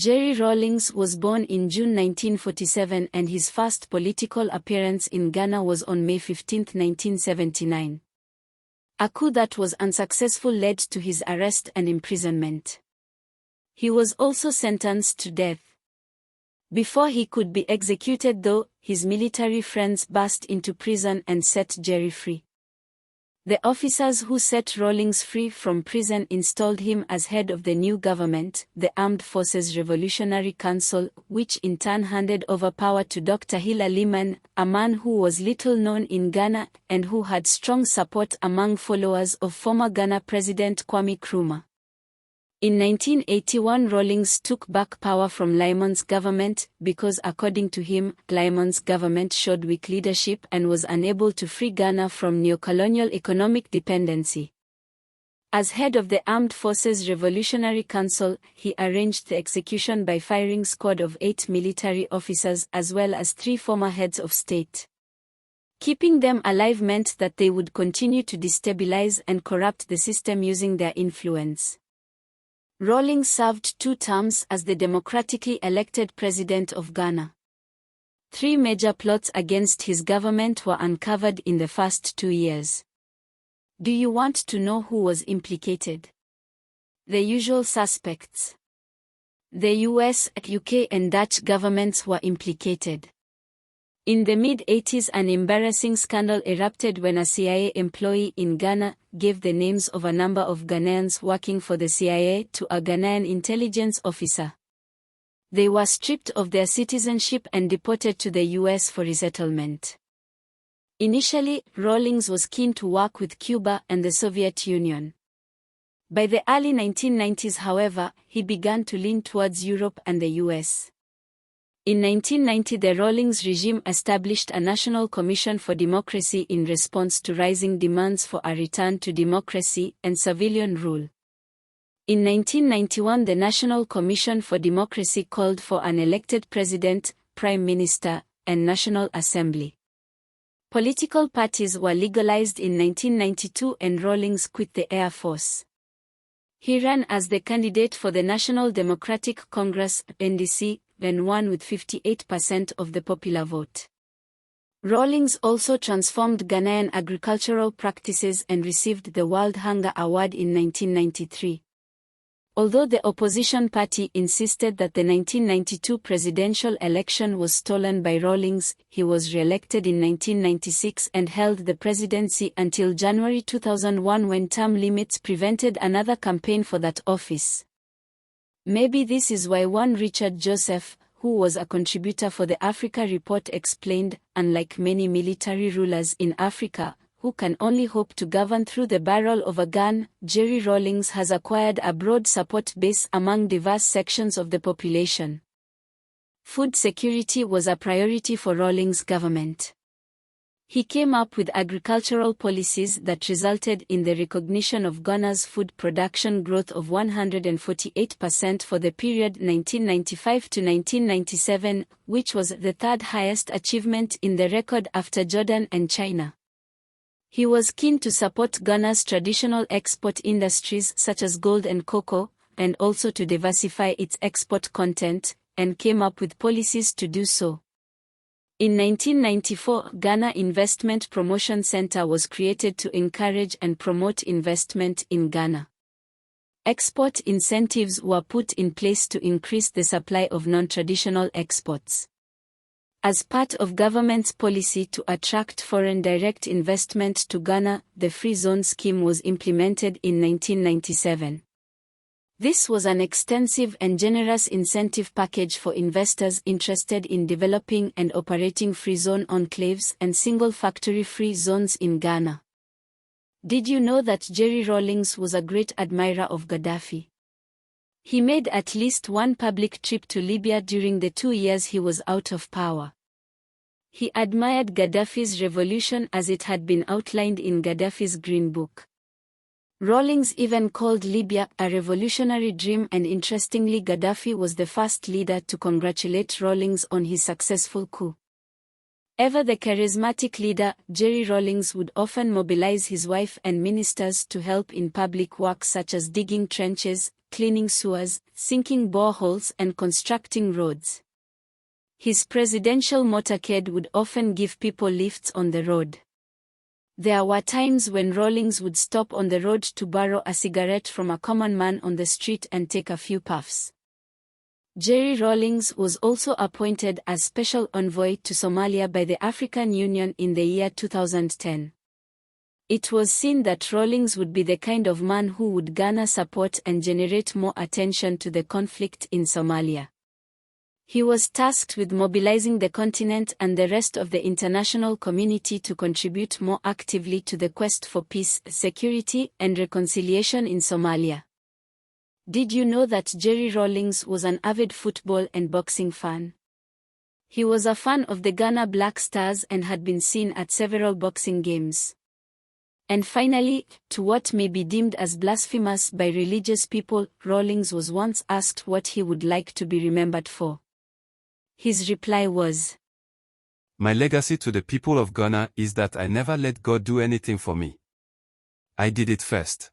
Jerry Rawlings was born in June 1947 and his first political appearance in Ghana was on May 15, 1979. A coup that was unsuccessful led to his arrest and imprisonment. He was also sentenced to death. Before he could be executed though, his military friends burst into prison and set Jerry free. The officers who set Rawlings free from prison installed him as head of the new government, the Armed Forces Revolutionary Council, which in turn handed over power to Dr. Hila Liman, a man who was little known in Ghana and who had strong support among followers of former Ghana President Kwame Nkrumah. In 1981, Rawlings took back power from Liman's government because, according to him, Liman's government showed weak leadership and was unable to free Ghana from neocolonial economic dependency. As head of the Armed Forces Revolutionary Council, he arranged the execution by firing squad of 8 military officers as well as 3 former heads of state. Keeping them alive meant that they would continue to destabilize and corrupt the system using their influence. Rawlings served 2 terms as the democratically elected president of Ghana. 3 major plots against his government were uncovered in the first 2 years. Do you want to know who was implicated? The usual suspects. The US, UK and Dutch governments were implicated. In the mid-80s, an embarrassing scandal erupted when a CIA employee in Ghana gave the names of a number of Ghanaians working for the CIA to a Ghanaian intelligence officer. They were stripped of their citizenship and deported to the US for resettlement. Initially, Rawlings was keen to work with Cuba and the Soviet Union. By the early 1990s, however, he began to lean towards Europe and the US. In 1990, the Rawlings regime established a National Commission for Democracy in response to rising demands for a return to democracy and civilian rule. In 1991, the National Commission for Democracy called for an elected president, prime minister, and National Assembly. Political parties were legalized in 1992 and Rawlings quit the Air Force. He ran as the candidate for the National Democratic Congress, NDC, and won with 58% of the popular vote. Rawlings also transformed Ghanaian agricultural practices and received the World Hunger Award in 1993. Although the opposition party insisted that the 1992 presidential election was stolen by Rawlings, he was re-elected in 1996 and held the presidency until January 2001 when term limits prevented another campaign for that office. Maybe this is why one Richard Joseph, who was a contributor for the Africa Report, explained, unlike many military rulers in Africa, who can only hope to govern through the barrel of a gun, Jerry Rawlings has acquired a broad support base among diverse sections of the population. Food security was a priority for Rawlings' government. He came up with agricultural policies that resulted in the recognition of Ghana's food production growth of 148% for the period 1995 to 1997, which was the 3rd highest achievement in the record after Jordan and China. He was keen to support Ghana's traditional export industries such as gold and cocoa, and also to diversify its export content, and came up with policies to do so. In 1994, Ghana Investment Promotion Center was created to encourage and promote investment in Ghana. Export incentives were put in place to increase the supply of non-traditional exports. As part of government's policy to attract foreign direct investment to Ghana, the Free Zone scheme was implemented in 1997. This was an extensive and generous incentive package for investors interested in developing and operating free zone enclaves and single factory free zones in Ghana. Did you know that Jerry Rawlings was a great admirer of Gaddafi? He made at least one public trip to Libya during the 2 years he was out of power. He admired Gaddafi's revolution as it had been outlined in Gaddafi's Green Book. Rawlings even called Libya a revolutionary dream, and interestingly, Gaddafi was the first leader to congratulate Rawlings on his successful coup. Ever the charismatic leader, Jerry Rawlings would often mobilize his wife and ministers to help in public work such as digging trenches, cleaning sewers, sinking boreholes and constructing roads. His presidential motorcade would often give people lifts on the road. There were times when Rawlings would stop on the road to borrow a cigarette from a common man on the street and take a few puffs. Jerry Rawlings was also appointed as special envoy to Somalia by the African Union in the year 2010. It was seen that Rawlings would be the kind of man who would garner support and generate more attention to the conflict in Somalia. He was tasked with mobilizing the continent and the rest of the international community to contribute more actively to the quest for peace, security, and reconciliation in Somalia. Did you know that Jerry Rawlings was an avid football and boxing fan? He was a fan of the Ghana Black Stars and had been seen at several boxing games. And finally, to what may be deemed as blasphemous by religious people, Rawlings was once asked what he would like to be remembered for. His reply was, "My legacy to the people of Ghana is that I never let God do anything for me. I did it first."